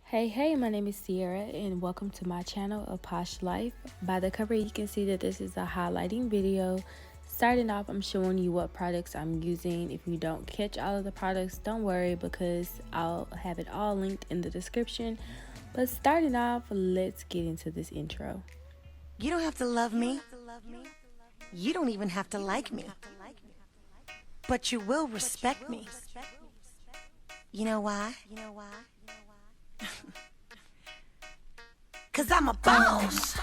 Hey, my name is Sierra and welcome to my channel, A Posh Life. By the cover, you can see that this is a highlighting video. Starting off, I'm showing you what products I'm using. If you don't catch all of the products, don't worry because I'll have it all linked in the description. But starting off, let's get into this intro. You don't have to love me. You don't even have to like me. But you will respect me. You know why? Cause I'm a boss.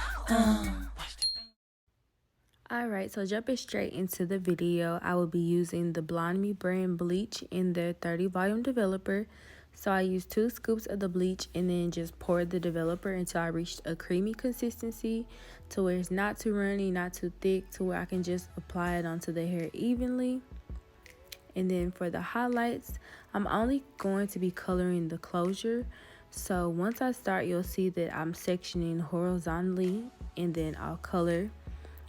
Alright, so jumping straight into the video, I will be using the Blonde Me brand bleach in their 30 volume developer. So I used 2 scoops of the bleach and then just poured the developer until I reached a creamy consistency to where it's not too runny, not too thick, to where I can just apply it onto the hair evenly. And then for the highlights, I'm only going to be coloring the closure. So once I start, you'll see that I'm sectioning horizontally and then I'll color.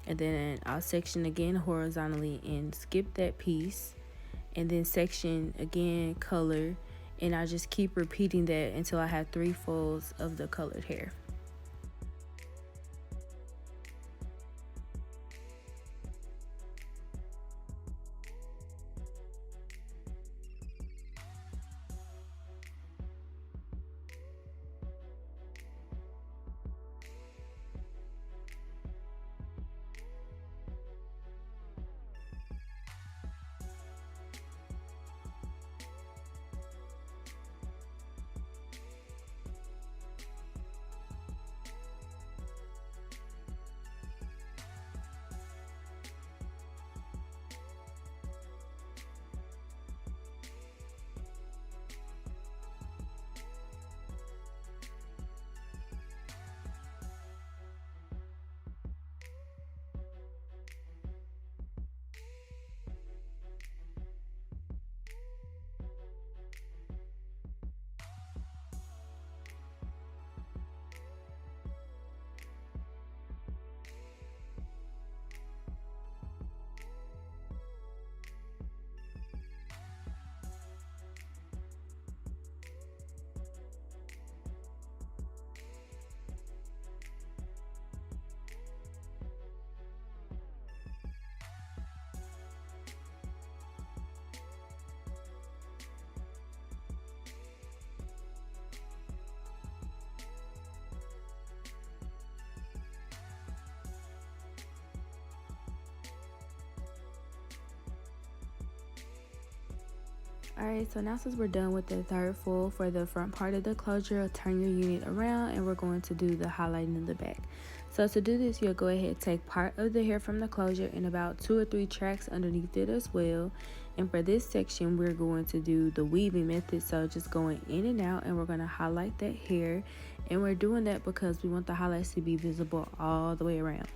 And then I'll section again horizontally and skip that piece. And then section again, color. And I just keep repeating that until I have 3 folds of the colored hair. Alright, so now since we're done with the third fold for the front part of the closure, I'll turn your unit around and we're going to do the highlighting in the back. So to do this, you'll go ahead and take part of the hair from the closure and about 2 or 3 tracks underneath it as well. And for this section, we're going to do the weaving method. So just going in and out, and we're going to highlight that hair. And we're doing that because we want the highlights to be visible all the way around.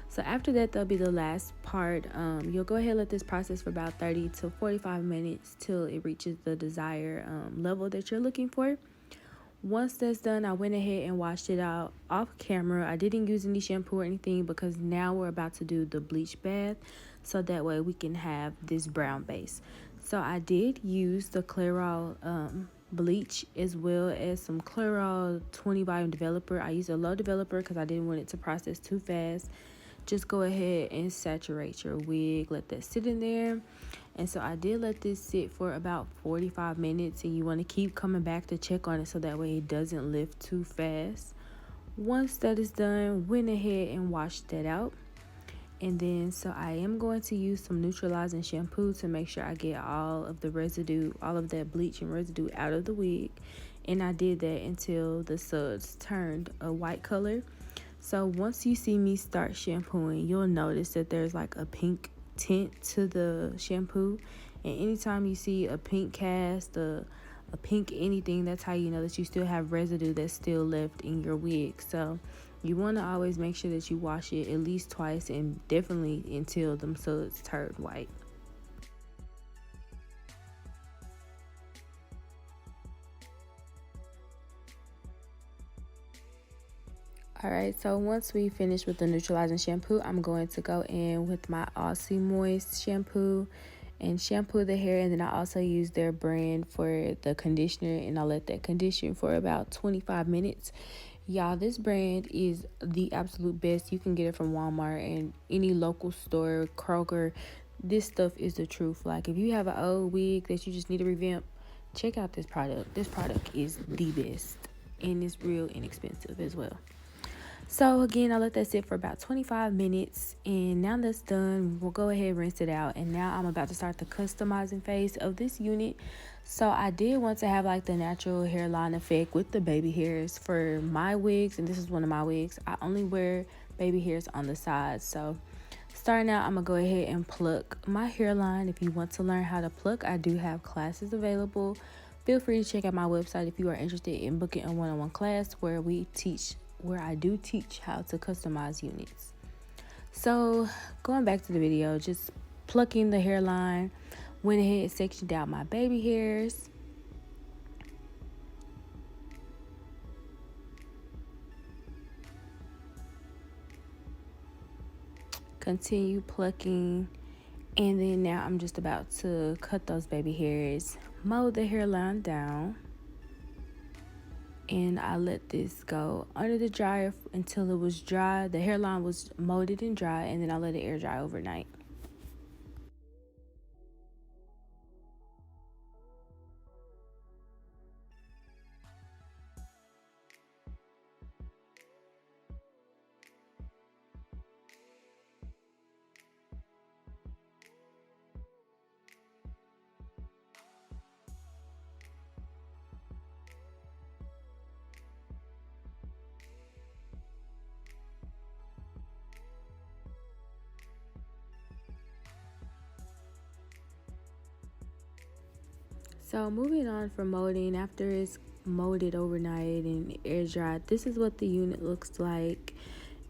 So after that, that'll be the last part. You'll go ahead and let this process for about 30 to 45 minutes till it reaches the desired level that you're looking for. Once that's done, I went ahead and washed it out off camera. I didn't use any shampoo or anything because now we're about to do the bleach bath, so that way we can have this brown base. So I did use the Clairol bleach as well as some Clairol 20 volume developer. I used a low developer because I didn't want it to process too fast. Just go ahead and saturate your wig, let that sit in there. And so I did let this sit for about 45 minutes, and you want to keep coming back to check on it so that way it doesn't lift too fast. Once that is done, went ahead and washed that out. And then so I am going to use some neutralizing shampoo to make sure I get all of the residue, all of that bleach and residue out of the wig. And I did that until the suds turned a white color. So once you see me start shampooing, you'll notice that there's like a pink tint to the shampoo. And anytime you see a pink cast, a pink anything, that's how you know that you still have residue that's still left in your wig. So you want to always make sure that you wash it at least twice, and definitely until them suds turn white. Alright, so once we finish with the neutralizing shampoo, I'm going to go in with my Aussie Moist shampoo and shampoo the hair. And then I also use their brand for the conditioner, and I let that condition for about 25 minutes. Y'all, this brand is the absolute best. You can get it from Walmart and any local store, Kroger. This stuff is the truth. Like, if you have an old wig that you just need to revamp, check out this product. This product is the best, and it's real inexpensive as well. So again, I let that sit for about 25 minutes, and now that's done, we'll go ahead and rinse it out. And now I'm about to start the customizing phase of this unit. So I did want to have like the natural hairline effect with the baby hairs for my wigs, and this is one of my wigs. I only wear baby hairs on the sides. So starting out, I'm gonna go ahead and pluck my hairline. If you want to learn how to pluck, I do have classes available. Feel free to check out my website if you are interested in booking a one-on-one class where I do teach how to customize units. So going back to the video, just plucking the hairline, went ahead and sectioned out my baby hairs. Continue plucking, and then now I'm just about to cut those baby hairs, mold the hairline down. And I let this go under the dryer until it was dry. The hairline was molded and dry, and then I let it air dry overnight. So moving on from molding, after it's molded overnight and air dried, this is what the unit looks like.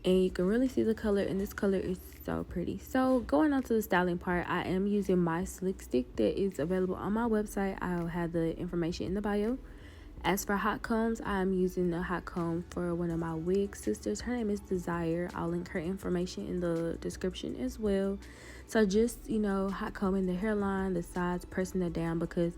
And you can really see the color, and this color is so pretty. So going on to the styling part, I am using my slick stick that is available on my website. I'll have the information in the bio. As for hot combs, I'm using a hot comb for one of my wig sisters. Her name is Desire. I'll link her information in the description as well. So just, hot combing the hairline, the sides, pressing it down, because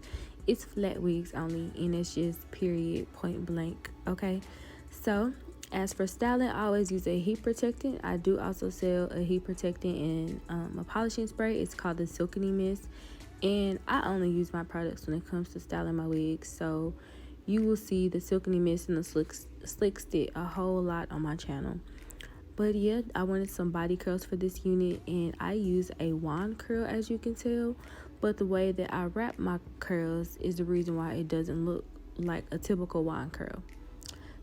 it's flat wigs only, and it's just period, point blank. Okay, so as for styling, I always use a heat protectant. I do also sell a heat protectant and a polishing spray. It's called the Silkiny Mist, and I only use my products when it comes to styling my wigs. So you will see the Silkiny Mist and the slick stick a whole lot on my channel. But yeah, I wanted some body curls for this unit, and I use a wand curl, as you can tell. But the way that I wrap my curls is the reason why it doesn't look like a typical wand curl.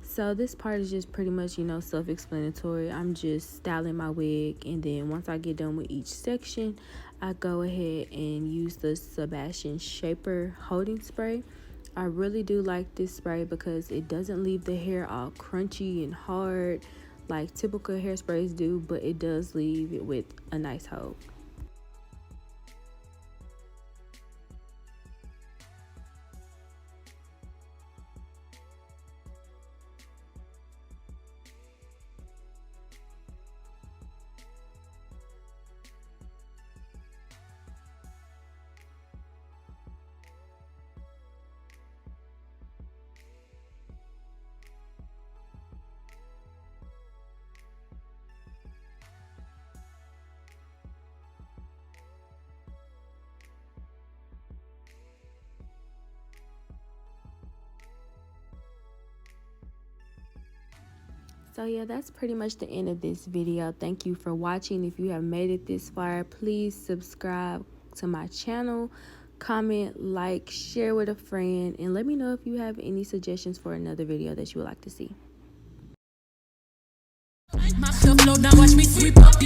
So this part is just pretty much, self-explanatory. I'm just styling my wig, and then once I get done with each section, I go ahead and use the Sebastian Shaper holding spray. I really do like this spray because it doesn't leave the hair all crunchy and hard like typical hairsprays do, but it does leave it with a nice hold. So yeah, that's pretty much the end of this video. Thank you for watching. If you have made it this far, please subscribe to my channel, comment, like, share with a friend, and let me know if you have any suggestions for another video that you would like to see. Myself low down, watch me sweep up the